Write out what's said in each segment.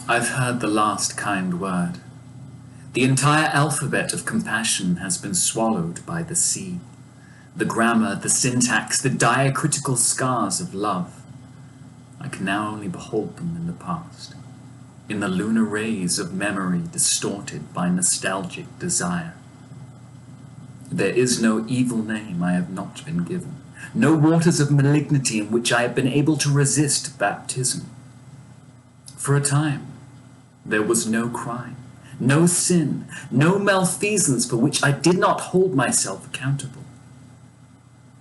I've heard the last kind word. The entire alphabet of compassion has been swallowed by the sea. The grammar, the syntax, the diacritical scars of love. I can now only behold them in the past, in the lunar rays of memory distorted by nostalgic desire. There is no evil name I have not been given, no waters of malignity in which I have been able to resist baptism. For a time, there was no crime, no sin, no malfeasance for which I did not hold myself accountable.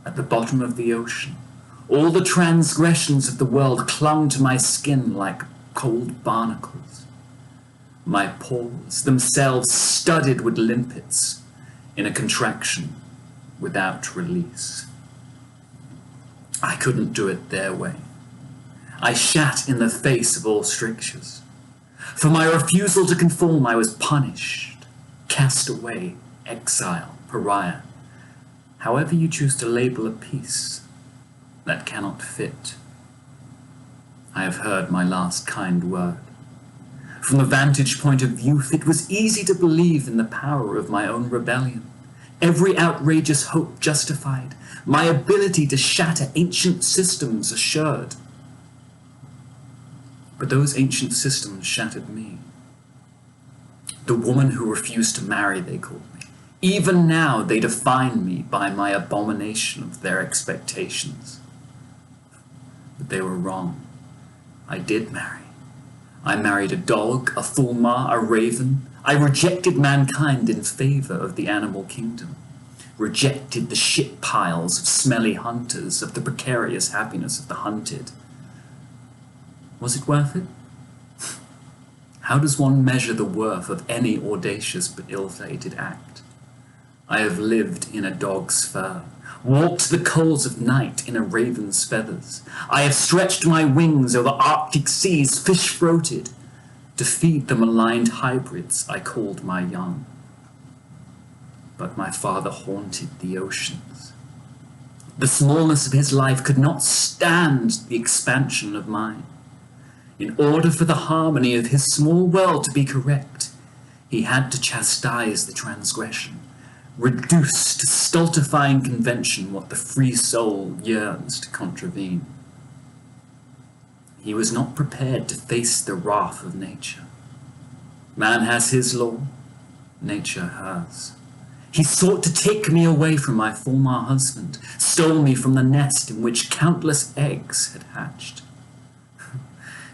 At the bottom of the ocean, all the transgressions of the world clung to my skin like cold barnacles. My pores, themselves studded with limpets, in a contraction without release. I couldn't do it their way. I shat in the face of all strictures. For my refusal to conform, I was punished, cast away, exile, pariah. However you choose to label a piece that cannot fit. I have heard my last kind word. From the vantage point of youth, it was easy to believe in the power of my own rebellion. Every outrageous hope justified, my ability to shatter ancient systems assured. But those ancient systems shattered me. The woman who refused to marry, they called me. Even now, they define me by my abomination of their expectations. But they were wrong. I did marry. I married a dog, a fulmar, a raven. I rejected mankind in favor of the animal kingdom. Rejected the shit piles of smelly hunters, of the precarious happiness of the hunted. Was it worth it? How does one measure the worth of any audacious but ill-fated act? I have lived in a dog's fur, walked the coals of night in a raven's feathers. I have stretched my wings over Arctic seas, fish-throated, to feed the maligned hybrids I called my young. But my father haunted the oceans. The smallness of his life could not stand the expansion of mine. In order for the harmony of his small world to be correct, he had to chastise the transgression, reduce to stultifying convention what the free soul yearns to contravene. He was not prepared to face the wrath of nature. Man has his law, nature hers. He sought to take me away from my former husband, stole me from the nest in which countless eggs had hatched.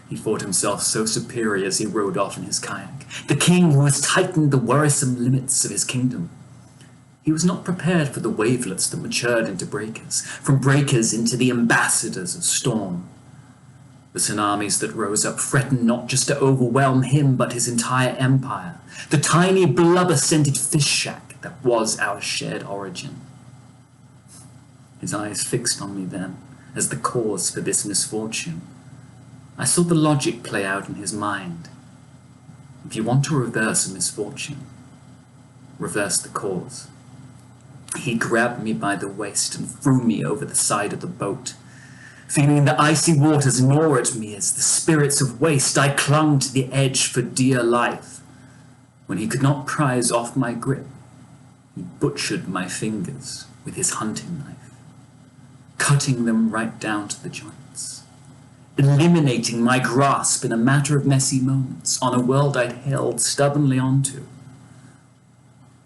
He thought himself so superior as he rode off in his kayak, the king who has tightened the worrisome limits of his kingdom. He was not prepared for the wavelets that matured into breakers, from breakers into the ambassadors of storm. The tsunamis that rose up threatened not just to overwhelm him, but his entire empire, the tiny blubber-scented fish shack that was our shared origin. His eyes fixed on me then, as the cause for this misfortune. I saw the logic play out in his mind. If you want to reverse a misfortune, reverse the cause. He grabbed me by the waist and threw me over the side of the boat. Feeling the icy waters gnaw at me as the spirits of waste, I clung to the edge for dear life. When he could not prise off my grip, he butchered my fingers with his hunting knife, cutting them right down to the joints, eliminating my grasp in a matter of messy moments on a world I'd held stubbornly onto,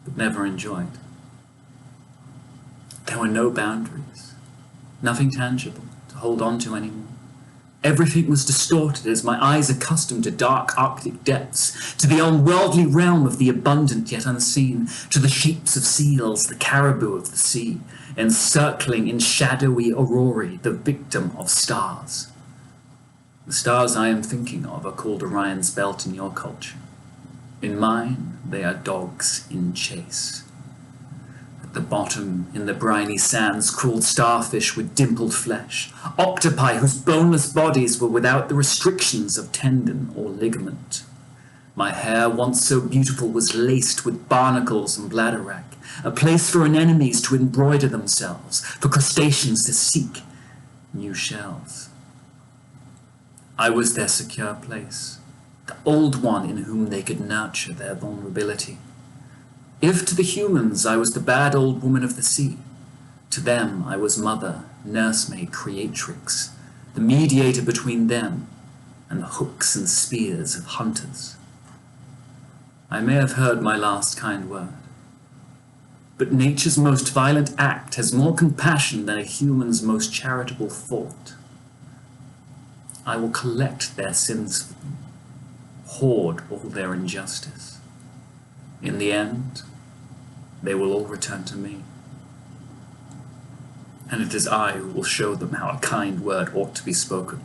but never enjoyed. There were no boundaries, nothing tangible to hold on to anymore. Everything was distorted as my eyes accustomed to dark Arctic depths, to the unworldly realm of the abundant yet unseen, to the shapes of seals, the caribou of the sea, encircling in shadowy aurorae the victim of stars. The stars I am thinking of are called Orion's belt in your culture. In mine, they are dogs in chase. At the bottom, in the briny sands, crawled starfish with dimpled flesh, octopi whose boneless bodies were without the restrictions of tendon or ligament. My hair, once so beautiful, was laced with barnacles and bladderwrack, a place for anemones to embroider themselves, for crustaceans to seek new shells. I was their secure place, the old one in whom they could nurture their vulnerability. If to the humans I was the bad old woman of the sea, to them I was mother, nursemaid, creatrix, the mediator between them and the hooks and spears of hunters. I may have heard my last kind word, but nature's most violent act has more compassion than a human's most charitable thought. I will collect their sins for them, hoard all their injustice. In the end, they will all return to me. And it is I who will show them how a kind word ought to be spoken.